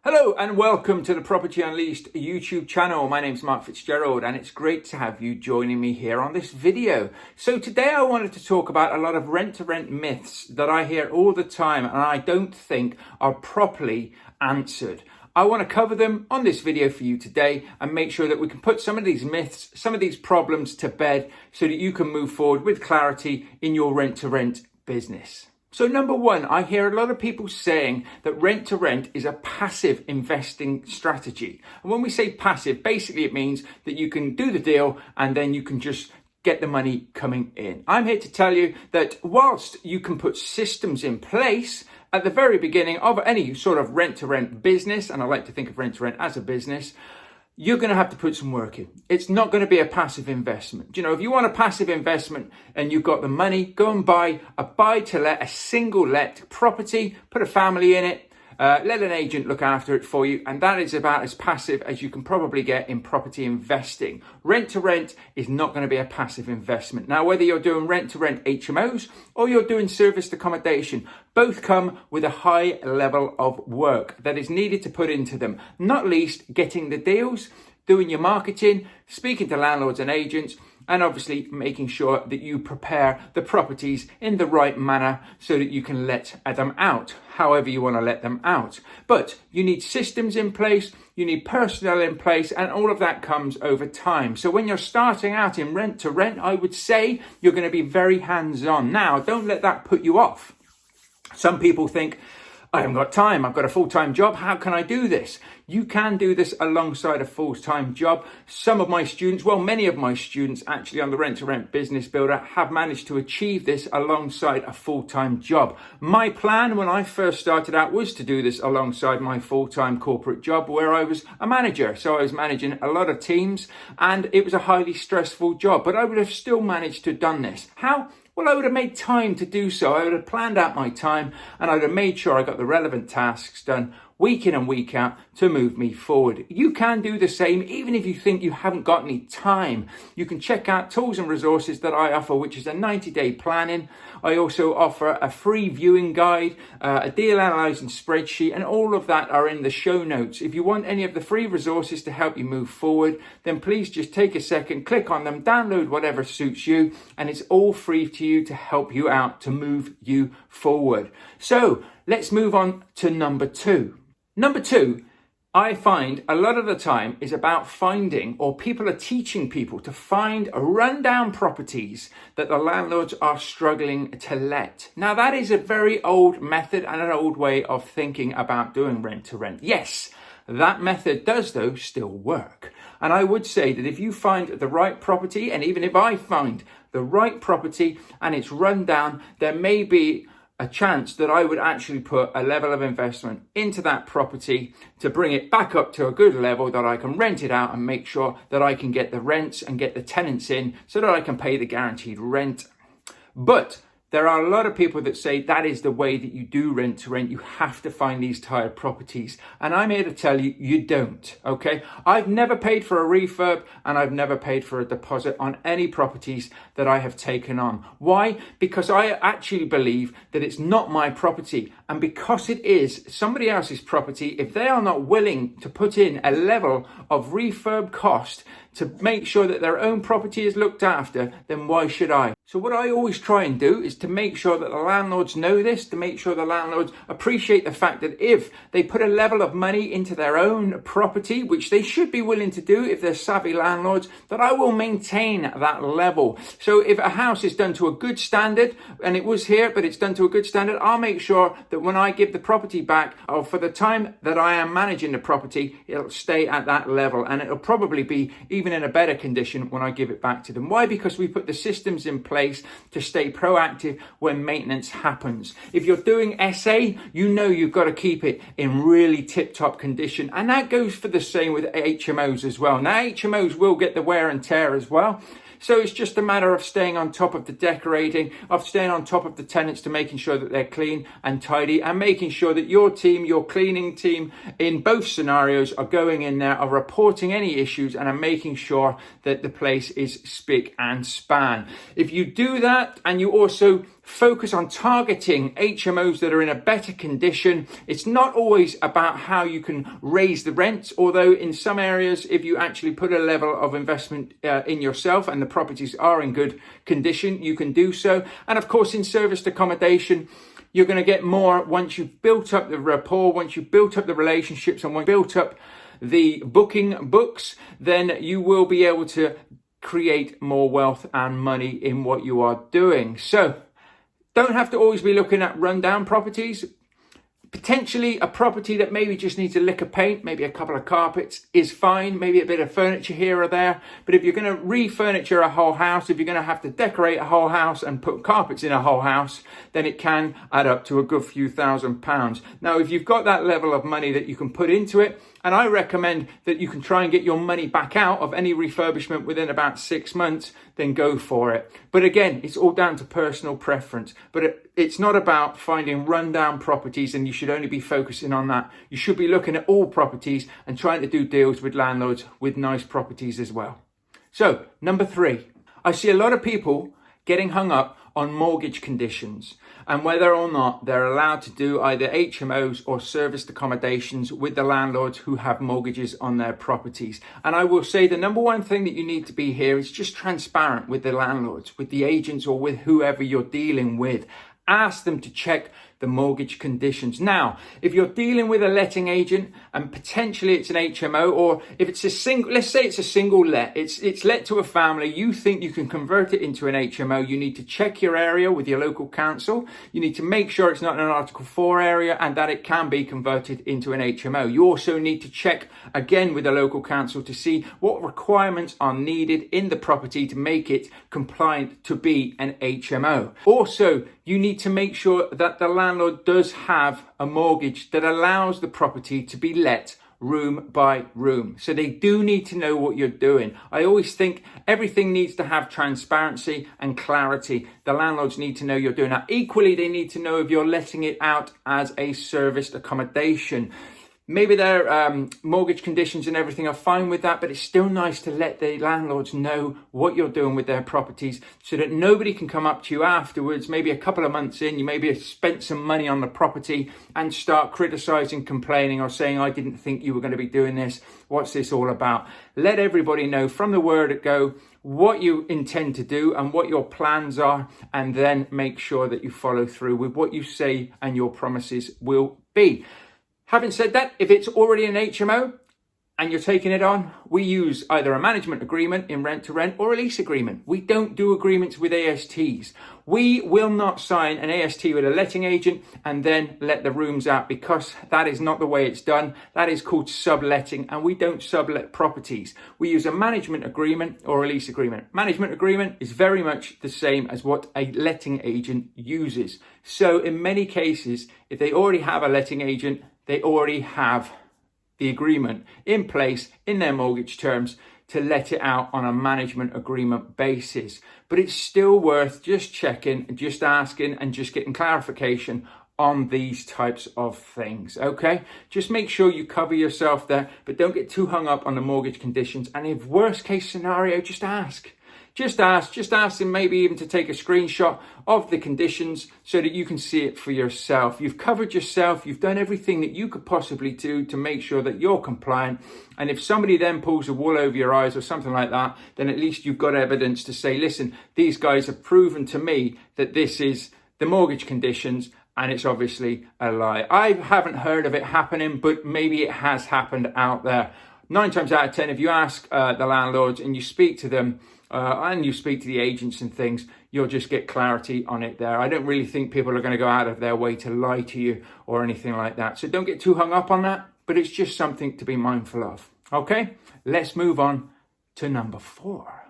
Hello and welcome to the Property Unleashed YouTube channel. My name's Mark Fitzgerald and it's great to have you joining me here on this video. So today I wanted to talk about a lot of rent-to-rent myths that I hear all the time and I don't think are properly answered. I want to cover them on this video for you today and make sure that we can put some of these myths, some of these problems to bed so that you can move forward with clarity in your rent-to-rent business. So number one, I hear a lot of people saying that rent to rent is a passive investing strategy. And when we say passive, basically it means that you can do the deal and then you can just get the money coming in. I'm here to tell you that whilst you can put systems in place at the very beginning of any sort of rent to rent business, and I like to think of rent to rent as a business, you're going to have to put some work in. It's not going to be a passive investment. You know, if you want a passive investment and you've got the money, go and buy a buy-to-let, a single-let property, put a family in it, let an agent look after it for you, and that is about as passive as you can probably get in property investing. Rent to rent is not going to be a passive investment. Now, whether you're doing rent to rent HMOs or you're doing serviced accommodation, both come with a high level of work that is needed to put into them, not least getting the deals, doing your marketing, speaking to landlords and agents, and obviously making sure that you prepare the properties in the right manner so that you can let them out, however you want to let them out. But you need systems in place, you need personnel in place, and all of that comes over time. So when you're starting out in rent to rent, I would say you're going to be very hands-on. Now, don't let that put you off. Some people think, I haven't got time, I've got a full-time job, how can I do this? You can do this alongside a full-time job. Some of my students, well, many of my students actually on the Rent-to-Rent Business Builder have managed to achieve this alongside a full-time job. My plan when I first started out was to do this alongside my full-time corporate job where I was a manager. So I was managing a lot of teams and it was a highly stressful job, but I would have still managed to have done this. How? Well, I would have made time to do so. I would have planned out my time and I would have made sure I got the relevant tasks done week in and week out to move me forward. You can do the same even if you think you haven't got any time. You can check out tools and resources that I offer, which is a 90-day planning. I also offer a free viewing guide, a deal analyzing spreadsheet, and all of that are in the show notes. If you want any of the free resources to help you move forward, then please just take a second, click on them, download whatever suits you, and it's all free to you to help you out, to move you forward. So let's move on to number two. Number two, I find a lot of the time is about finding, or people are teaching people to find rundown properties that the landlords are struggling to let. Now that is a very old method and an old way of thinking about doing rent to rent. Yes, that method does though still work. And I would say that if you find the right property, and even if I find the right property and it's run down, there may be a chance that I would actually put a level of investment into that property to bring it back up to a good level that I can rent it out and make sure that I can get the rents and get the tenants in so that I can pay the guaranteed rent. But there are a lot of people that say that is the way that you do rent to rent. You have to find these tired properties. And I'm here to tell you, you don't, okay? I've never paid for a refurb and I've never paid for a deposit on any properties that I have taken on. Why? Because I actually believe that it's not my property. And because it is somebody else's property, if they are not willing to put in a level of refurb cost to make sure that their own property is looked after, then why should I? So what I always try and do is to make sure that the landlords know this, to make sure the landlords appreciate the fact that if they put a level of money into their own property, which they should be willing to do if they're savvy landlords, that I will maintain that level. So if a house is done to a good standard, and it was here, but it's done to a good standard, I'll make sure that when I give the property back, or for the time that I am managing the property, it'll stay at that level, and it'll probably be even in a better condition when I give it back to them. Why? Because we put the systems in place to stay proactive when maintenance happens. If you're doing SA, you know you've got to keep it in really tip-top condition, and that goes for the same with HMOs as well. Now HMOs will get the wear and tear as well. So it's just a matter of staying on top of the decorating, of staying on top of the tenants to making sure that they're clean and tidy, and making sure that your team, your cleaning team in both scenarios are going in there, are reporting any issues, and are making sure that the place is spick and span. If you do that and you also focus on targeting HMOs that are in a better condition. It's not always about how you can raise the rent, although in some areas, if you actually put a level of investment in yourself and the properties are in good condition, you can do so. And of course, in serviced accommodation, you're going to get more once you've built up the rapport, once you've built up the relationships, and once you've built up the booking books, then you will be able to create more wealth and money in what you are doing. So don't have to always be looking at rundown properties. Potentially a property that maybe just needs a lick of paint, maybe a couple of carpets is fine, maybe a bit of furniture here or there. But if you're going to refurniture a whole house, if you're going to have to decorate a whole house and put carpets in a whole house, then it can add up to a good few £1,000s. Now, if you've got that level of money that you can put into it, and I recommend that you can try and get your money back out of any refurbishment within about 6 months, then go for it. But again, it's all down to personal preference. But it's not about finding rundown properties, and you should only be focusing on that. You should be looking at all properties and trying to do deals with landlords with nice properties as well. So, number 3, I see a lot of people getting hung up on mortgage conditions and whether or not they're allowed to do either HMOs or serviced accommodations with the landlords who have mortgages on their properties. And I will say the number one thing that you need to be here is just transparent with the landlords, with the agents, or with whoever you're dealing with. Ask them to check the mortgage conditions. Now, if you're dealing with a letting agent and potentially it's an HMO, or if it's a single, let's say it's a single let, it's let to a family, you think you can convert it into an HMO, you need to check your area with your local council. You need to make sure it's not an Article 4 area and that it can be converted into an HMO. You also need to check again with the local council to see what requirements are needed in the property to make it compliant to be an HMO. Also, you need to make sure that the landlord does have a mortgage that allows the property to be let room by room. So they do need to know what you're doing. I always think everything needs to have transparency and clarity. The landlords need to know you're doing that. Equally, they need to know if you're letting it out as a serviced accommodation. Maybe their mortgage conditions and everything are fine with that, but it's still nice to let the landlords know what you're doing with their properties so that nobody can come up to you afterwards, maybe a couple of months in, you maybe have spent some money on the property and start criticizing, complaining, or saying, I didn't think you were going to be doing this. What's this all about? Let everybody know from the word go what you intend to do and what your plans are, and then make sure that you follow through with what you say and your promises will be. Having said that, if it's already an HMO and you're taking it on, we use either a management agreement in rent to rent or a lease agreement. We don't do agreements with ASTs. We will not sign an AST with a letting agent and then let the rooms out, because that is not the way it's done. That is called subletting, and we don't sublet properties. We use a management agreement or a lease agreement. Management agreement is very much the same as what a letting agent uses. So in many cases, if they already have a letting agent, they already have the agreement in place in their mortgage terms to let it out on a management agreement basis. But it's still worth just checking, just asking, and just getting clarification on these types of things, okay? Just make sure you cover yourself there, but don't get too hung up on the mortgage conditions. And if worst case scenario, just ask. Just ask them maybe even to take a screenshot of the conditions so that you can see it for yourself. You've covered yourself. You've done everything that you could possibly do to make sure that you're compliant. And if somebody then pulls a wool over your eyes or something like that, then at least you've got evidence to say, listen, these guys have proven to me that this is the mortgage conditions, and it's obviously a lie. I haven't heard of it happening, but maybe it has happened out there. 9 times out of 10, if you ask the landlords and you speak to them, and you speak to the agents and things, you'll just get clarity on it there. I don't really think people are going to go out of their way to lie to you or anything like that. So don't get too hung up on that, but it's just something to be mindful of. Okay, let's move on to number 4.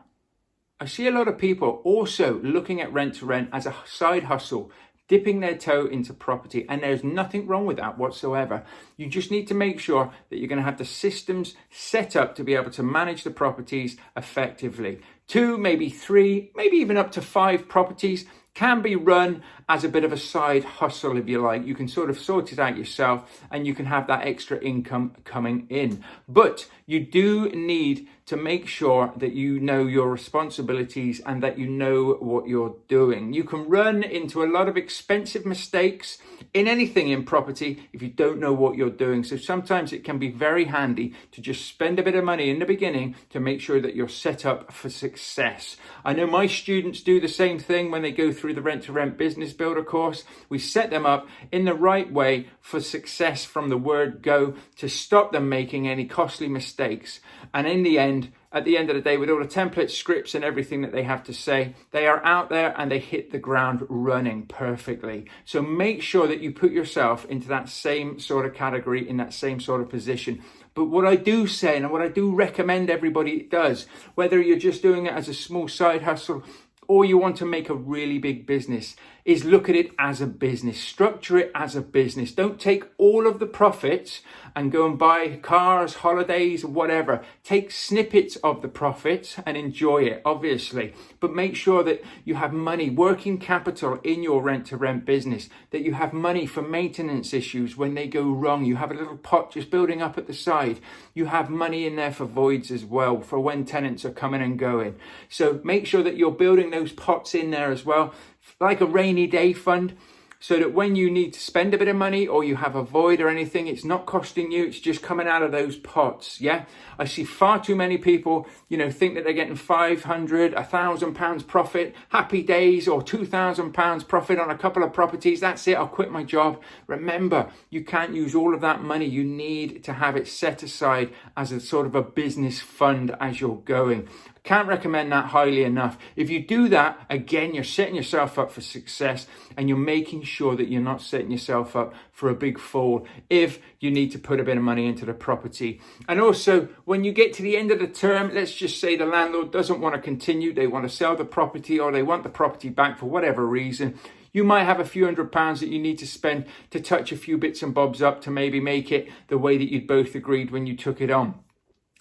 I see a lot of people also looking at rent to rent as a side hustle, dipping their toe into property, and there's nothing wrong with that whatsoever. You just need to make sure that you're going to have the systems set up to be able to manage the properties effectively. 2, maybe 3, maybe even up to 5 properties can be run as a bit of a side hustle, if you like. You can sort of sort it out yourself and you can have that extra income coming in. But you do need to make sure that you know your responsibilities and that you know what you're doing. You can run into a lot of expensive mistakes in anything in property if you don't know what you're doing. So sometimes it can be very handy to just spend a bit of money in the beginning to make sure that you're set up for success. I know my students do the same thing when they go through the Rent to Rent Business Builder course. We set them up in the right way for success from the word go, to stop them making any costly mistakes. And in the end, at the end of the day, with all the template scripts and everything that they have to say, they are out there and they hit the ground running perfectly. So make sure that you put yourself into that same sort of category, in that same sort of position. But what I do say, and what I do recommend everybody does, whether you're just doing it as a small side hustle or you want to make a really big business, is look at it as a business. Structure it as a business. Don't take all of the profits and go and buy cars, holidays, whatever. Take snippets of the profits and enjoy it, obviously. But make sure that you have money, working capital in your rent-to-rent business, that you have money for maintenance issues when they go wrong. You have a little pot just building up at the side. You have money in there for voids as well, for when tenants are coming and going. So make sure that you're building those pots in there as well, like a rainy day fund, so that when you need to spend a bit of money or you have a void or anything, it's not costing you, it's just coming out of those pots. Yeah, I see far too many people, think that they're getting 500, £1,000 profit, happy days, or £2,000 profit on a couple of properties. That's it, I'll quit my job. Remember, you can't use all of that money. You need to have it set aside as a sort of a business fund as you're going. Can't recommend that highly enough. If you do that, again, you're setting yourself up for success, and you're making sure that you're not setting yourself up for a big fall if you need to put a bit of money into the property. And also, when you get to the end of the term, let's just say the landlord doesn't want to continue, they want to sell the property, or they want the property back for whatever reason. You might have a few £100s that you need to spend to touch a few bits and bobs up to maybe make it the way that you'd both agreed when you took it on.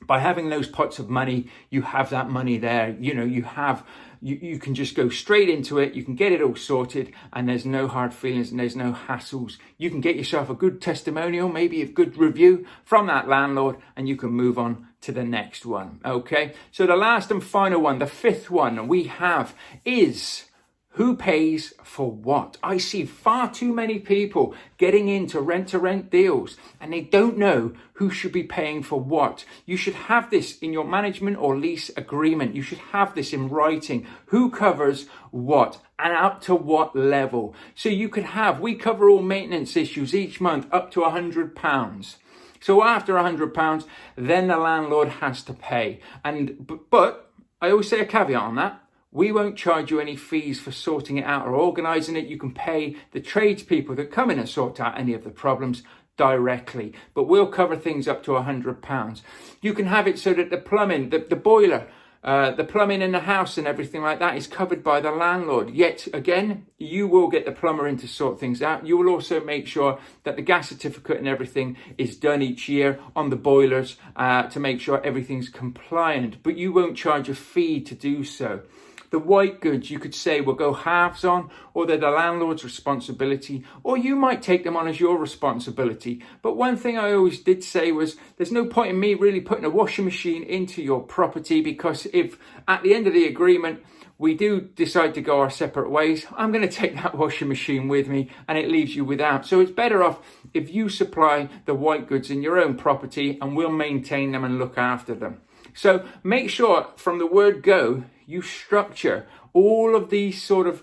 By having those pots of money, you have that money there. You can just go straight into it. You can get it all sorted, and there's no hard feelings and there's no hassles. You can get yourself a good testimonial, maybe a good review from that landlord, and you can move on to the next one. Okay. So the last and final one, the fifth one we have is, who pays for what? I see far too many people getting into rent-to-rent deals and they don't know who should be paying for what. You should have this in your management or lease agreement. You should have this in writing. Who covers what and up to what level? So you could have, we cover all maintenance issues each month up to £100. So after £100, then the landlord has to pay. But I always say a caveat on that. We won't charge you any fees for sorting it out or organising it. You can pay the tradespeople that come in and sort out any of the problems directly, but we'll cover things up to £100. You can have it so that the plumbing, the boiler, the plumbing in the house and everything like that is covered by the landlord. Yet again, you will get the plumber in to sort things out. You will also make sure that the gas certificate and everything is done each year on the boilers to make sure everything's compliant, but you won't charge a fee to do so. The white goods, you could say, will go halves on, or they're the landlord's responsibility, or you might take them on as your responsibility. But one thing I always did say was, there's no point in me really putting a washing machine into your property, because if at the end of the agreement we do decide to go our separate ways, I'm going to take that washing machine with me and it leaves you without. So it's better off if you supply the white goods in your own property and we'll maintain them and look after them. So make sure from the word go, you structure all of these sort of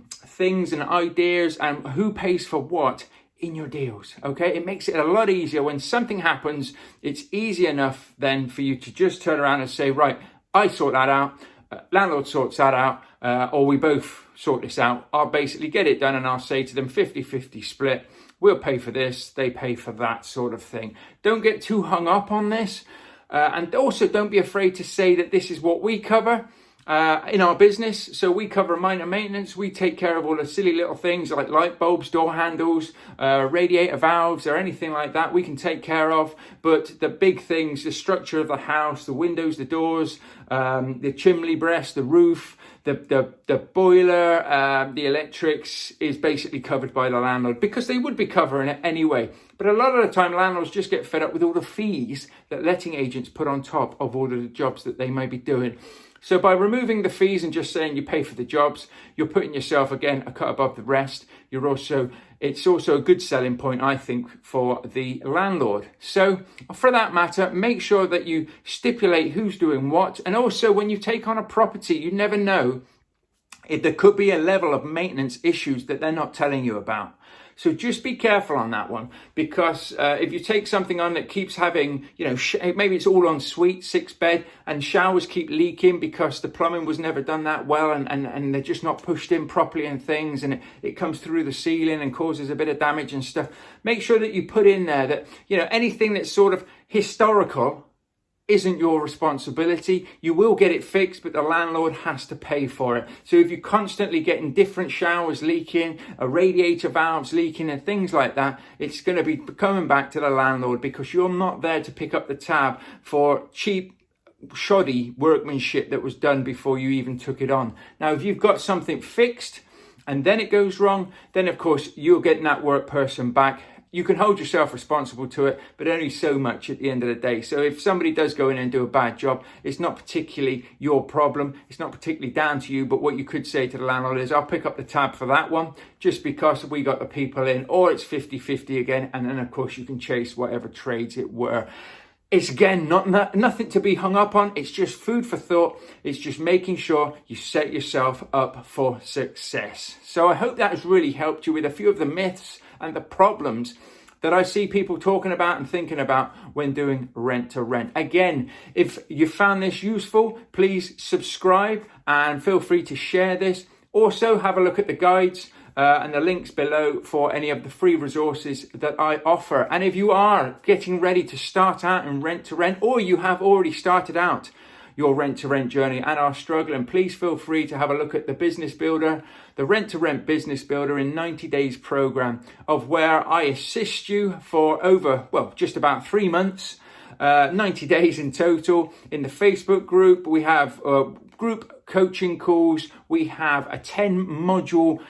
things and ideas and who pays for what in your deals. Okay, it makes it a lot easier. When something happens, it's easy enough then for you to just turn around and say, right, I sort that out, landlord sorts that out, or we both sort this out. I'll basically get it done and I'll say to them 50-50 split. We'll pay for this, they pay for that, sort of thing. Don't get too hung up on this. And also don't be afraid to say that this is what we cover in our business. So we cover minor maintenance. We take care of all the silly little things like light bulbs, door handles, radiator valves, or anything like that we can take care of. But the big things, the structure of the house, the windows, the doors, the chimney breast, the roof, the boiler, the electrics is basically covered by the landlord, because they would be covering it anyway. But a lot of the time, landlords just get fed up with all the fees that letting agents put on top of all of the jobs that they may be doing. So by removing the fees and just saying you pay for the jobs, you're putting yourself, again, a cut above the rest. It's also a good selling point, I think, for the landlord. So for that matter, make sure that you stipulate who's doing what. And also, when you take on a property, you never know if there could be a level of maintenance issues that they're not telling you about. So just be careful on that one, because if you take something on that keeps having, maybe it's all en suite, 6-bed, and showers keep leaking because the plumbing was never done that well, and they're just not pushed in properly and things, and it comes through the ceiling and causes a bit of damage and stuff. Make sure that you put in there that, anything that's sort of historical isn't your responsibility. You will get it fixed, but the landlord has to pay for it. So if you're constantly getting different showers leaking, a radiator valves leaking and things like that, it's going to be coming back to the landlord, because you're not there to pick up the tab for cheap, shoddy workmanship that was done before you even took it on. Now, if you've got something fixed and then it goes wrong, then of course you're getting that work person back. You can hold yourself responsible to it, but only so much at the end of the day. So if somebody does go in and do a bad job, it's not particularly your problem. It's not particularly down to you. But what you could say to the landlord is, I'll pick up the tab for that one just because we got the people in, or it's 50-50 again. And then, of course, you can chase whatever trades it were. It's, again, nothing to be hung up on. It's just food for thought. It's just making sure you set yourself up for success. So I hope that has really helped you with a few of the myths and the problems that I see people talking about and thinking about when doing rent to rent. Again, if you found this useful, please subscribe and feel free to share this. Also, have a look at the guides and the links below for any of the free resources that I offer. And if you are getting ready to start out in rent to rent, or you have already started out your rent-to-rent journey and are struggling, please feel free to have a look at the Business Builder, the Rent-to-Rent Business Builder in 90 Days program, of where I assist you for over, just about 3 months, 90 days in total. In the Facebook group, we have group coaching calls. We have a 10-module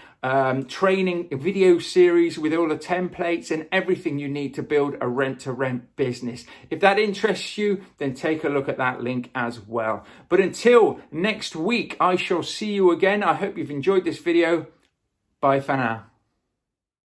training video series with all the templates and everything you need to build a rent-to-rent business. If that interests you, then take a look at that link as well. But until next week, I shall see you again. I hope you've enjoyed this video. Bye for now.